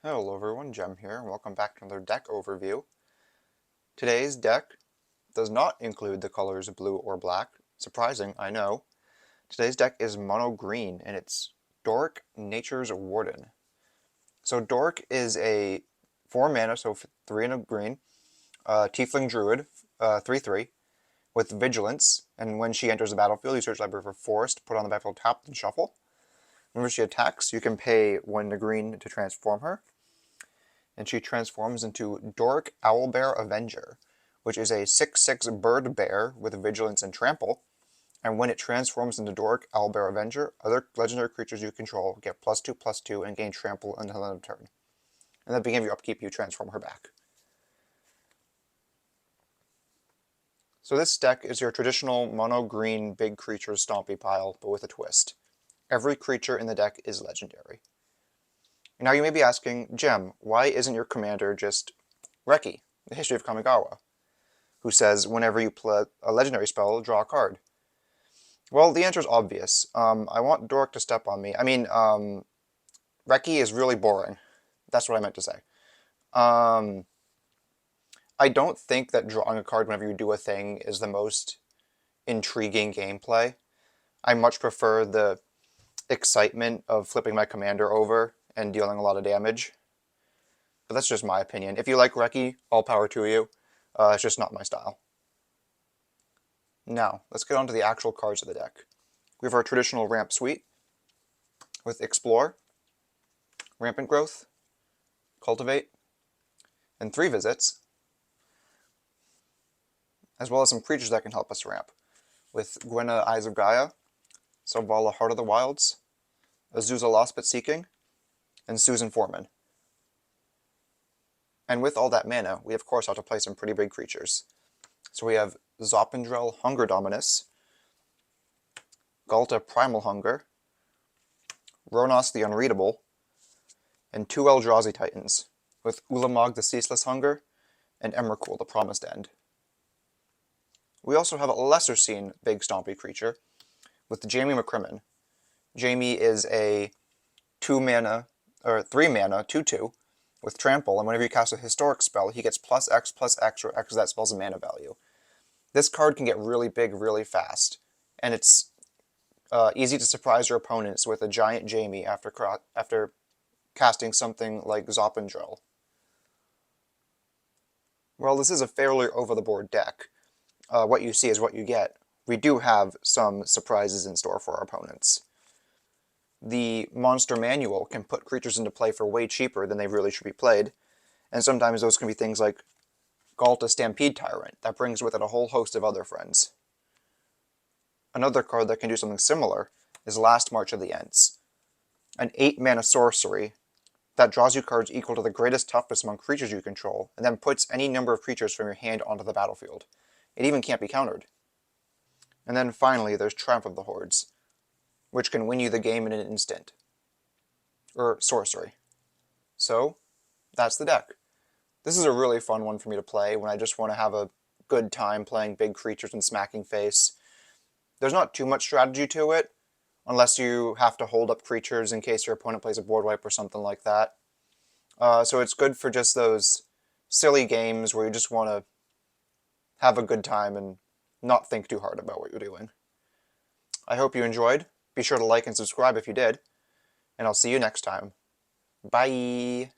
Hello everyone, Jem here, and welcome back to another deck overview. Today's deck does not include the colors blue or black. Surprising, I know. Today's deck is mono green, and it's Doric, Nature's Warden. So Doric is a 4 mana, so 3 and a green, Tiefling Druid, 3/3, with Vigilance, and when she enters the battlefield, you search the library for Forest, put on the battlefield tapped, and shuffle. Whenever she attacks, you can pay 1 green to transform her. And she transforms into Doric Owlbear Avenger, which is a 6/6 bird bear with vigilance and trample. And when it transforms into Doric Owlbear Avenger, other legendary creatures you control get +2/+2 and gain trample until end of turn. And at the beginning of your upkeep, you transform her back. So this deck is your traditional mono green big creature stompy pile, but with a twist. Every creature in the deck is legendary. Now you may be asking, Jem, why isn't your commander just Reki, the History of Kamigawa, who says whenever you play a legendary spell, draw a card? Well, the answer is obvious. I want Doric to step on me. Reki is really boring. That's what I meant to say. I don't think that drawing a card whenever you do a thing is the most intriguing gameplay. I much prefer the excitement of flipping my commander over and dealing a lot of damage. But that's just my opinion. If you like Reki, all power to you. It's just not my style. Now, let's get on to the actual cards of the deck. We have our traditional ramp suite with Explore, Rampant Growth, Cultivate, and 3 visits, as well as some creatures that can help us ramp, with Gwenna Eyes of Gaia, Selvala Heart of the Wilds, Azusa Lost But Seeking, and Susan Foreman. And with all that mana, we of course have to play some pretty big creatures. So we have Zopandrel Hunger Dominus, Galta Primal Hunger, Ronos the Unreadable, and 2 Eldrazi Titans, with Ulamog the Ceaseless Hunger, and Emrakul the Promised End. We also have a lesser seen big stompy creature, with Jamie McCrimmon. Jamie is a 3 mana, 2/2, with Trample, and whenever you cast a historic spell, he gets +X/+X, or X of that spell's mana value. This card can get really big really fast, and it's easy to surprise your opponents with a giant Jamie after casting something like Zopandrel. Well, this is a fairly over-the-board deck. What you see is what you get. We do have some surprises in store for our opponents. The Monster Manual can put creatures into play for way cheaper than they really should be played, and sometimes those can be things like Galta Stampede Tyrant, that brings with it a whole host of other friends. Another card that can do something similar is Last March of the Ents, an 8 mana sorcery that draws you cards equal to the greatest toughness among creatures you control, and then puts any number of creatures from your hand onto the battlefield. It even can't be countered. And then finally, there's Triumph of the Hordes, which can win you the game in an instant. Or sorcery. So, that's the deck. This is a really fun one for me to play when I just want to have a good time playing big creatures and smacking face. There's not too much strategy to it, unless you have to hold up creatures in case your opponent plays a board wipe or something like that. So it's good for just those silly games where you just want to have a good time and not think too hard about what you're doing. I hope you enjoyed. Be sure to like and subscribe if you did, and I'll see you next time. Bye!